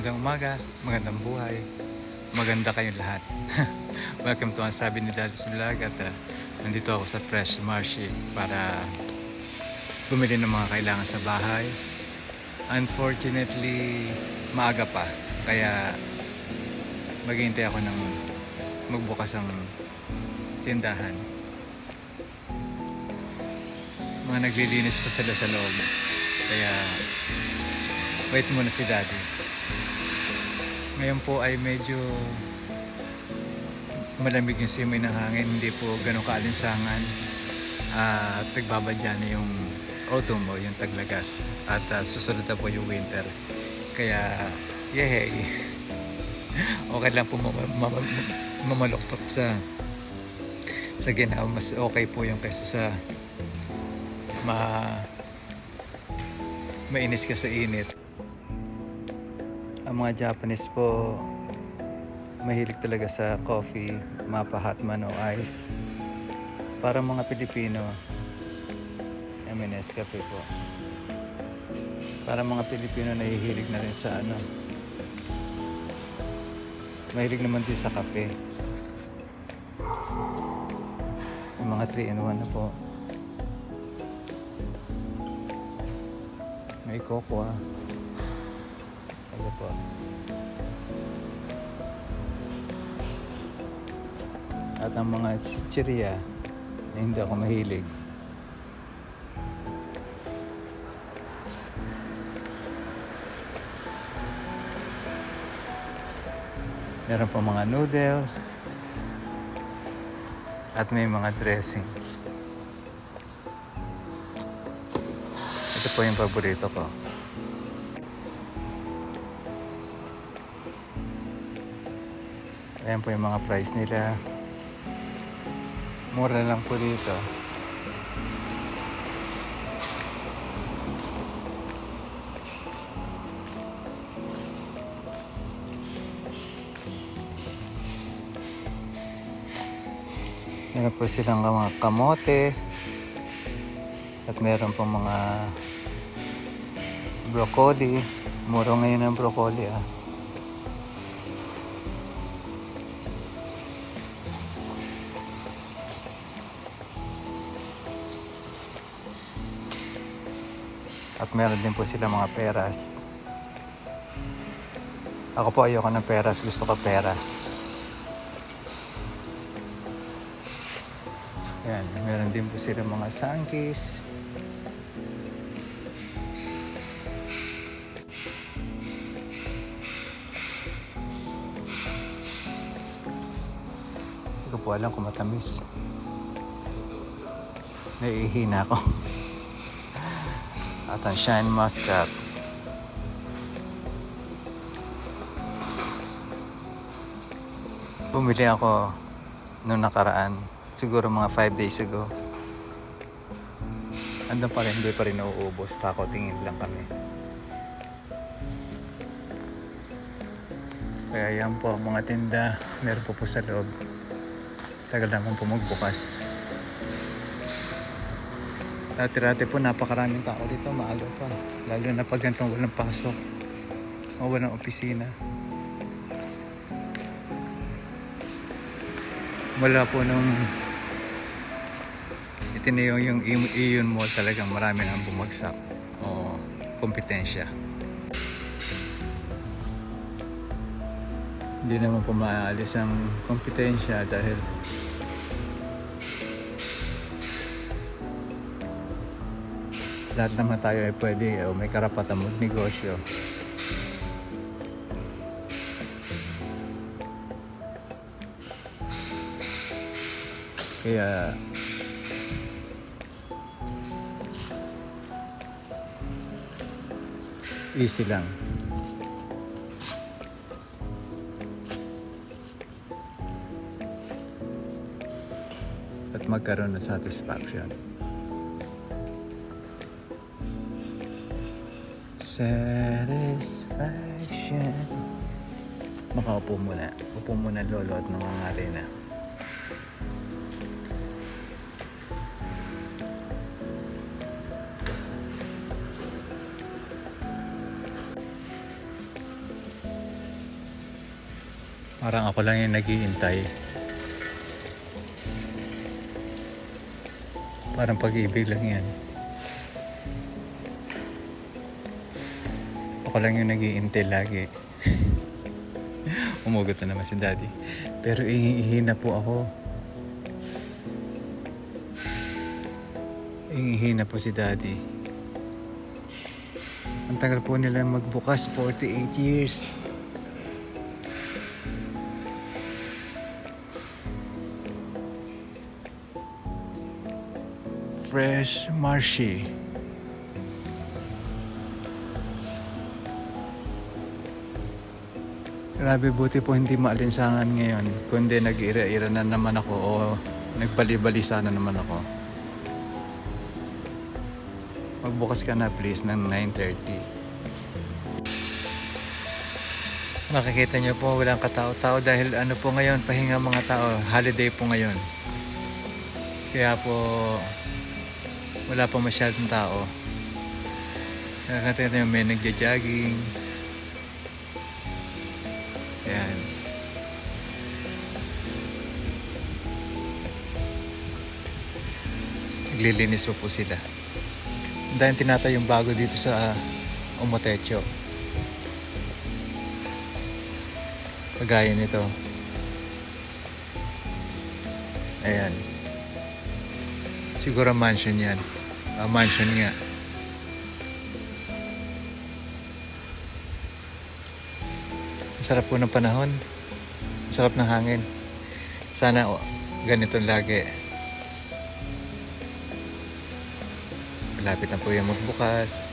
Magandang umaga, magandang buhay, maganda kayong lahat. Welcome to ang sabi ni Daddy's Vlog at nandito ako sa Fresh Marché para bumili ng mga kailangan sa bahay. Unfortunately, maaga pa, kaya maghihintay ako ng magbukas ang tindahan. Mga naglilinis pa sila sa loob, kaya wait muna si Daddy. Ngayon po ay medyo malamig yung simoy ng hangin, hindi po ganun kaalinsangan at nagbabadya na yung autumn o yung taglagas at susunod na po yung winter, kaya yehey. Okay lang po mamaluktot sa ginawa. Mas okay po yung kaysa sa mainis ka sa init. Ang mga Japanese po mahilig talaga sa coffee, mapa hot man o ice. Para mga Pilipino, Nescafe po. Para mga Pilipino nahihilig na rin sa mahilig naman din sa kape. Yung mga 3-in-1 na po. May cocoa. Ano po? At ang mga chichirya na hindi ako mahilig. Meron po mga noodles. At may mga dressing. Ito po yung paborito ko. Ayan po yung mga price nila. Mura lang po dito. Meron po silang mga kamote. At meron po mga broccoli. Mura ngayon ang broccoli At meron din po sila mga peras. Ako po ayoko ng peras, gusto ko pera. Yan, meron din po sila mga sangkis. Hindi ko po alam kung matamis. Naiihina ako. At ang shine muscat. Bumili ako noong nakaraan. Siguro mga 5 days ago. Andun pa rin, hindi pa rin nauubos. Tako tingin lang kami. Kaya yan po ang mga tinda. Meron po sa loob. Tagal naman po magbukas. Dati-dati po napakaraming tao dito, maaga pa. Lalo na pag ganitong walang pasok o walang opisina. Wala po nung itinayong yung Iyon Mall, talagang marami nang bumagsak o kompetensya. Hindi naman po maaalis ang kompetensya dahil lahat naman tayo ay pwede o may karapatan magnegosyo. Kaya easy lang. At magkaroon ng satisfaction. Satisfaction. Makaupo muna. Upo muna lolo at nangangali na. Parang ako lang yung naghihintay. Parang pag-ibig lang yan. Ako lang yung naghihintay lagi. Umugot na naman si Daddy. Pero ihihi na po ako. Ihihi na po si Daddy. Ang tagal po nila magbukas, 48 years. Fresh Marshy. Grabe, buti po hindi maalinsangan ngayon. Kundi nag-ira-ira na naman ako o nagbali-balisa na naman ako. Magbukas ka na please ng 9:30. Makikita niyo po walang katao-tao dahil ano po ngayon, pahinga mga tao. Holiday po ngayon. Kaya po wala pa masyadong tao. Nakakita niyo may nagja-jogging. Ayan. Naglilinis po sila. Dahil tinatay yung bago dito sa Umotecho. Kagaya nito. Ayan. Siguro mansion yan. Mansion nga. Sarap po ng panahon. Sarap ng hangin. Sana ganito lagi. Malapit na po yung magbukas.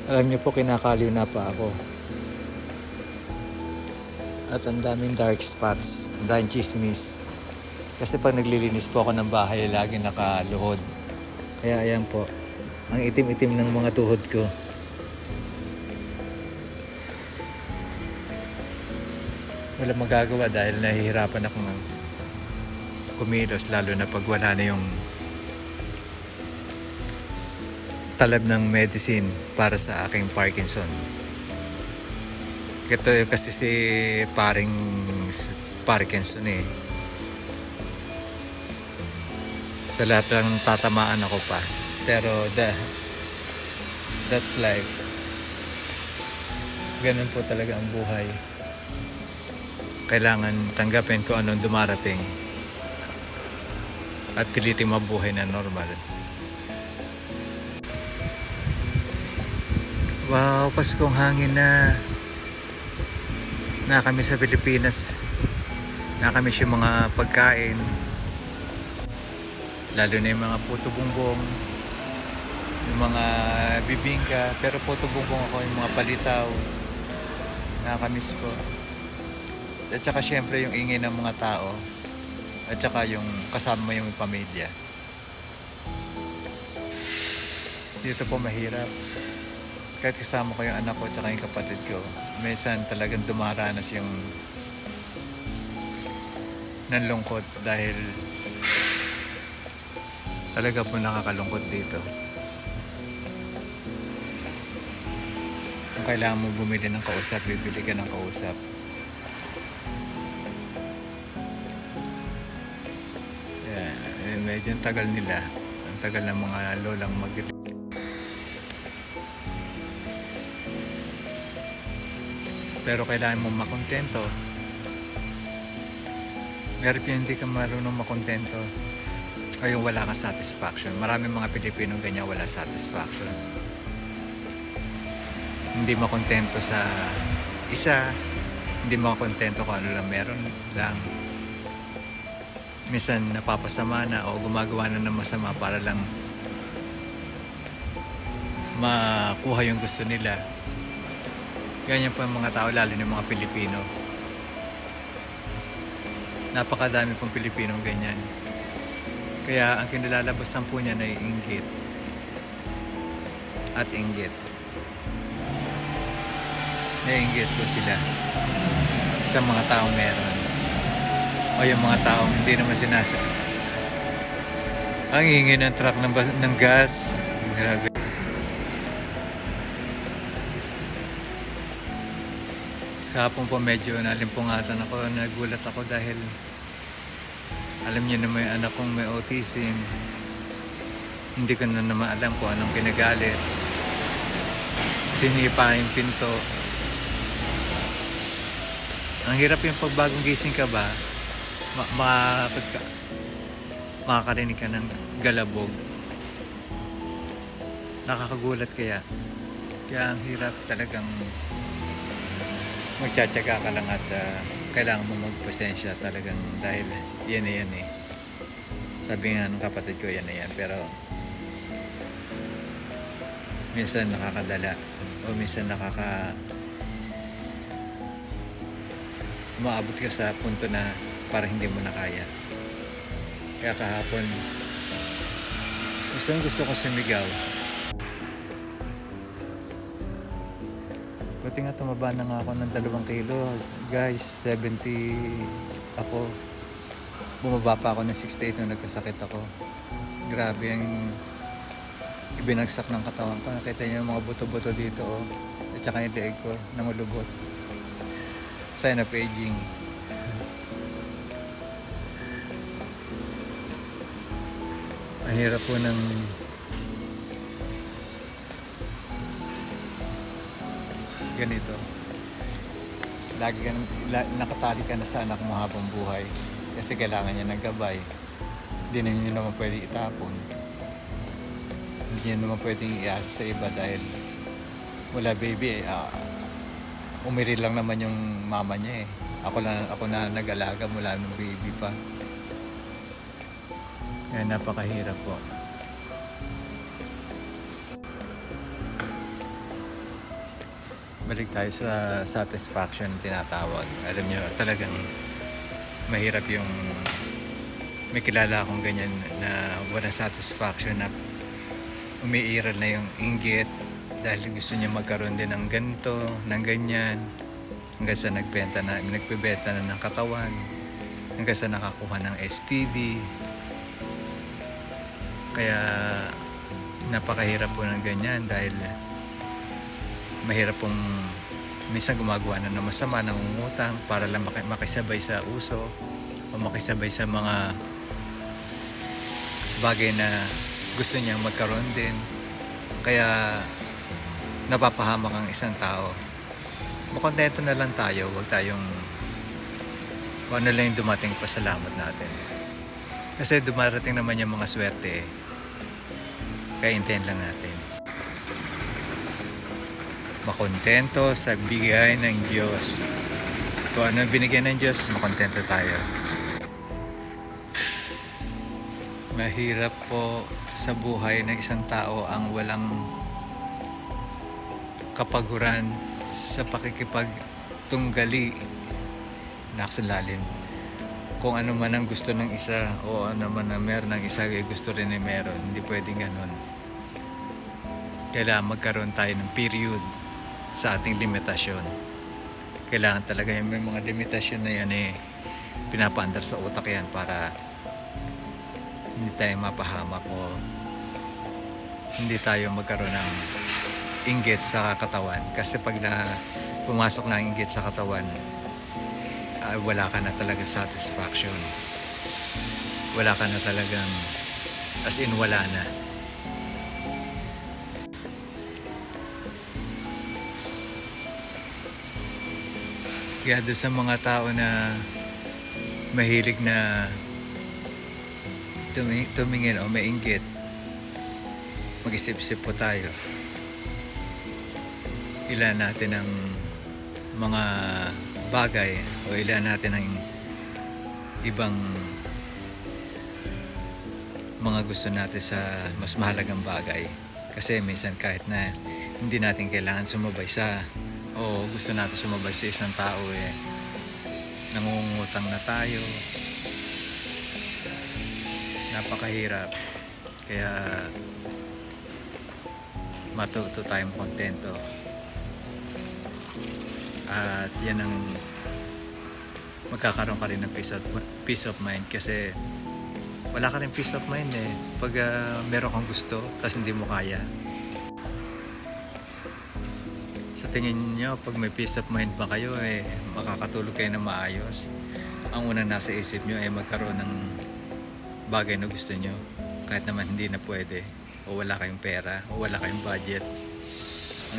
Alam niyo po, kinakaliw na pa ako. At ang daming dark spots. Ang daming chismis. Kasi pag naglilinis po ako ng bahay, lagi nakaluhod. Kaya ayan po. Ang itim-itim ng mga tuhod ko. Wala magagawa dahil nahihirapan akong kumilos, lalo na pag wala na yung talab ng medicine para sa aking Parkinson. Ito kasi si paring Parkinson eh. Sa lahat lang tatamaan ako pa. Pero that's life. Ganun po talaga ang buhay. Kailangan tanggapin ko anong dumarating at piliting mabuhay na normal. Wow, Paskong hangin na. Na kami sa Pilipinas. Na kami yung mga pagkain. Lalo na yung mga puto bumbong, yung mga bibingka. Pero puto bumbong ako, yung mga palitaw. Nakakamiss po. At saka syempre yung ingay ng mga tao. At saka yung kasama mo yung pamilya. Dito po mahirap. Kahit kasama ko yung anak ko at saka yung kapatid ko, minsan talagang dumaranas yung nanlungkot dahil talaga po nakakalungkot dito. Kung kailangan mo bumili ng kausap, bibili ka ng kausap. Medyo ang tagal nila. Ang tagal ng mga lolang pero kailangan mo makontento. Meron yung hindi ka marunong makontento o yung wala kang satisfaction. Maraming mga Pilipino ganyan, wala satisfaction. Hindi makontento sa isa, hindi makontento kung ano lang meron lang. Minsan napapasama na o gumagawa na ng masama para lang makuha yung gusto nila. Ganyan po ang mga tao, lalo ng mga Pilipino. Napakadami pong Pilipinong ganyan. Kaya ang kinilalabasan po niyan ay inggit at inggit. Naiinggit po sila sa mga taong meron. O yung mga taong hindi naman sinasa. Ang ingay ng truck ng gas. Grabe. Kahapon po medyo nalimpungatan ako, nagulat ako dahil alam niyo naman yung anak kong may autism. Hindi ko na naman alam kung anong kinagalit. Sinipa yung pinto. Ang hirap yung pagbagong gising ka ba, makakarinig ka ng galabog. Nakakagulat kaya. Kaya ang hirap talagang magtsatsaga ka lang at kailangan mo magpasensya talagang dahil yan na yan eh. Sabi nga ng kapatid ko yan na yan, pero minsan nakakadala o minsan umaabot ka sa punto na parang hindi mo na kaya. Kaya kahapon gusto ko sumigaw. Buti nga tumaba na nga ako ng 2 kilo. Guys, 70 ako. Bumaba pa ako ng 68 nung nagkasakit ako. Grabe ang ibinagsak ng katawan ko. Nakita niyo yung mga buto-buto dito oh. At saka yung leeg ko nangulubot. Sign of aging. Ang hirap po ng ganito. Lagi ka nakatali ka na sa anak mo habang buhay kasi kailangan niya ng gabay. Hindi na niyo naman pwede itapon. Hindi niyo naman pwedeng iasa sa iba dahil wala baby eh. Umiri lang naman yung mama niya eh. Ako na nag-alaga mula nung baby pa. Kaya napakahirap po. Balik tayo sa satisfaction na tinatawag. Alam nyo, talagang mahirap yung may kilala akong ganyan na walang satisfaction na umiiral na yung inggit dahil gusto niya magkaroon din ng ganito, ng ganyan hanggang sa nagbenta na ng katawan hanggang sa nakakuha ng STD. Kaya napakahirap po ng ganyan dahil mahirap pong minsan gumagawa na ng masama, nangungutang para lang makisabay sa uso o makisabay sa mga bagay na gusto niyang magkaroon din. Kaya napapahamak ang isang tao. Makontento na lang tayo, huwag tayong kung ano lang yung dumating, pasalamat natin. Kasi dumarating naman yung mga swerte eh. Kaya hintayin lang natin. Makontento sa bigay ng Diyos. Kung ano binigay ng Diyos, makontento tayo. Mahirap po sa buhay ng isang tao ang walang kapaguran sa pakikipagtunggali. Nakasalalim. Kung ano man ang gusto ng isa o ano man ang meron ng isa ay gusto rin ay meron. Hindi pwedeng ganun. Kailangan magkaroon tayo ng period sa ating limitasyon. Kailangan talaga yung may mga limitasyon na yan eh pinapaandar sa utak yan para hindi tayo mapahamak o hindi tayo magkaroon ng inggit sa katawan. Kasi pag pumasok na ang inggit sa katawan, wala ka na talaga satisfaction. Wala ka na talagang as in wala na. Kaya doon sa mga tao na mahilig na tumingin o mainggit, mag-isip-isip po tayo. Ilan natin ang mga bagay o ilan natin ang ibang mga gusto natin sa mas mahalagang bagay. Kasi minsan kahit na hindi natin kailangan sumabay sa o gusto natin sumabay sa isang tao eh nangungutang na tayo. Napakahirap. Kaya matuto tayong kontento. At yan ang magkakaroon ka rin ng peace of mind kasi wala ka rin peace of mind eh pag meron kang gusto tapos hindi mo kaya. Sa tingin nyo, pag may peace of mind ba kayo, makakatulog kayo na maayos. Ang unang nasa isip nyo ay magkaroon ng bagay na gusto nyo. Kahit naman hindi na pwede, o wala kayong pera, o wala kayong budget.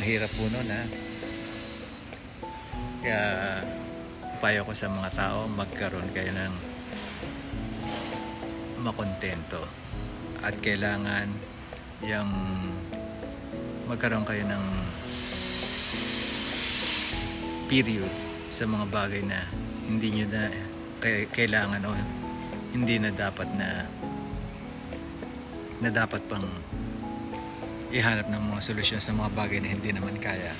Ang hirap po nun, ha. Kaya payo ko sa mga tao, magkaroon kayo ng makontento. At kailangan yung magkaroon kayo ng period sa mga bagay na hindi nyo na kailangan o hindi na dapat na dapat pang ihanap ng mga solusyon sa mga bagay na hindi naman kaya.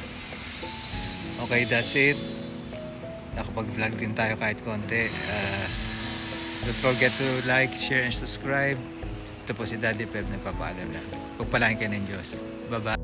Okay, that's it. Nakapag-vlog din tayo kahit konti. Don't forget to like, share, and subscribe. Ito po si Daddy Pep, nagpapaalam na. Pagpalain kayo ng Diyos. Bye-bye.